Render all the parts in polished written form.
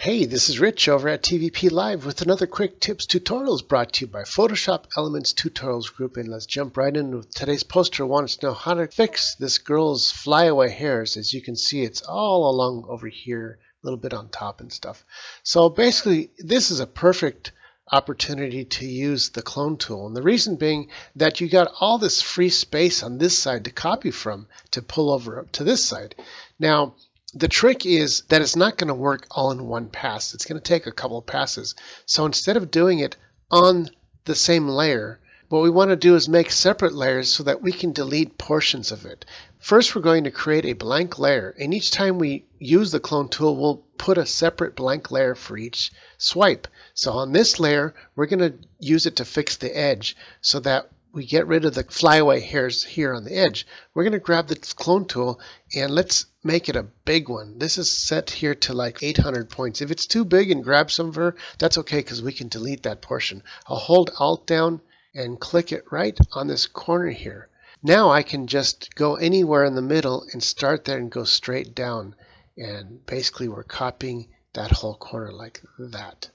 Hey, this is Rich over at TVP Live with another quick tips tutorials brought to you by Photoshop Elements Tutorials Group. And let's jump right in with today's poster. Wants to know how to fix this girl's flyaway hairs. As you can see, it's all along over here, a little bit on top and stuff. So basically, this is a perfect opportunity to use the clone tool. And the reason being that you got all this free space on this side to copy from to pull over up to this side. Now, the trick is that it's not going to work all in one pass. It's going to take a couple of passes. So instead of doing it on the same layer, what we want to do is make separate layers so that we can delete portions of it. First, we're going to create a blank layer, and each time we use the clone tool, we'll put a separate blank layer for each swipe. So on this layer, we're going to use it to fix the edge so that we get rid of the flyaway hairs here on the edge. We're going to grab the clone tool and let's make it a big one. This is set here to like 800 points. If it's too big and grab some of her, that's okay because we can delete that portion. I'll hold Alt down and click it right on this corner here. Now I can just go anywhere in the middle and start there and go straight down. And basically we're copying that whole corner like that.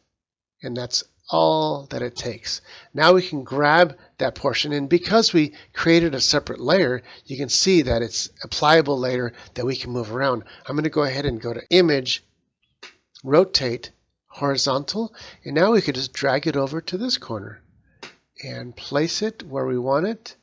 And that's all that it takes. Now we can grab that portion, and because we created a separate layer, you can see that it's a pliable layer that we can move around. I'm going to go ahead and go to Image, Rotate, Horizontal, and now we could just drag it over to this corner and place it where we want it,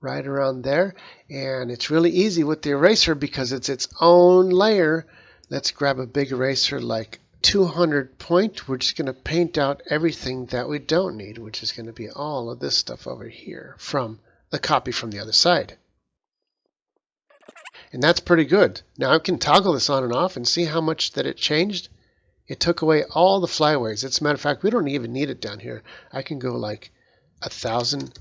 right around there. And it's really easy with the eraser because it's its own layer. Let's grab a big eraser like 200 point. We're just going to paint out everything that we don't need, which is going to be all of this stuff over here from the copy from the other side. And that's pretty good. Now I can toggle this on and off and see how much that it changed. It took away all the flyaways. As a matter of fact, we don't even need it down here. I can go like 1,000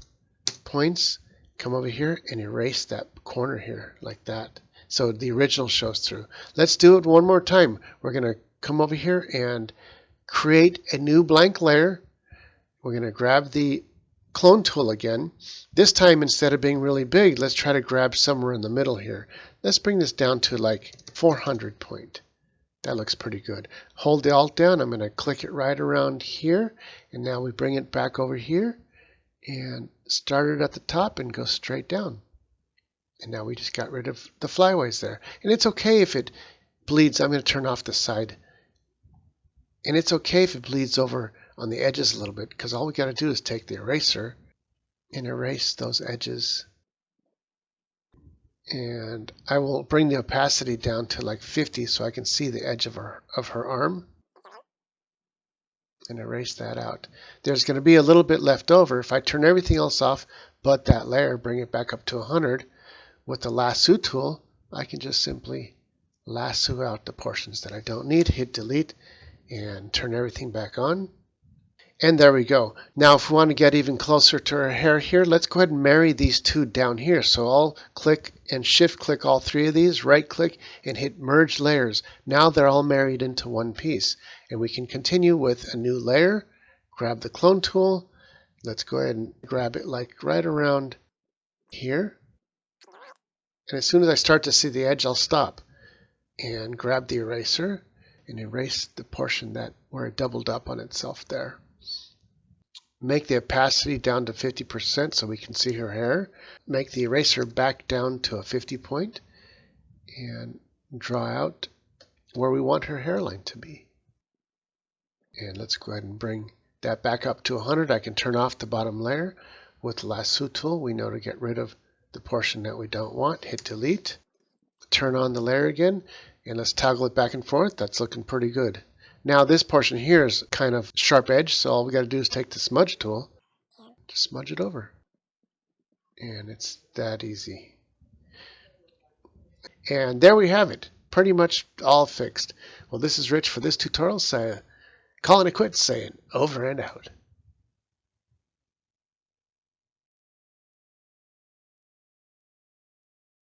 points, come over here and erase that corner here like that. So the original shows through. Let's do it one more time. We're going to come over here and create a new blank layer. We're going to grab the clone tool again. This time, instead of being really big, let's try to grab somewhere in the middle here. Let's bring this down to like 400 point. That looks pretty good. Hold the Alt down. I'm going to click it right around here. And now we bring it back over here and start it at the top and go straight down. And now we just got rid of the flyaways there. And it's okay if it bleeds. I'm going to turn off the side. And it's okay if it bleeds over on the edges a little bit, because all we got to do is take the eraser and erase those edges. And I will bring the opacity down to like 50 so I can see the edge of her arm. And erase that out. There's going to be a little bit left over. If I turn everything else off but that layer, bring it back up to 100, with the lasso tool, I can just simply lasso out the portions that I don't need, hit delete, and turn everything back on. And there we go. Now if we want to get even closer to her hair here, let's go ahead and marry these two down here. So I'll click and shift click all three of these, right click and hit merge layers. Now they're all married into one piece. And we can continue with a new layer, grab the clone tool. Let's go ahead and grab it like right around here. And as soon as I start to see the edge, I'll stop and grab the eraser and erase the portion that where it doubled up on itself there. Make the opacity down to 50% so we can see her hair. Make the eraser back down to a 50 point and draw out where we want her hairline to be. And let's go ahead and bring that back up to 100. I can turn off the bottom layer with the lasso tool. We know to get rid of the portion that we don't want. Hit delete. Turn on the layer again. And let's toggle it back and forth. That's looking pretty good. Now this portion here is kind of sharp edge, so all we got to do is take the smudge tool, just smudge it over. And it's that easy. And there we have it. Pretty much all fixed. Well, this is Rich for this tutorial, calling it quits, saying over and out.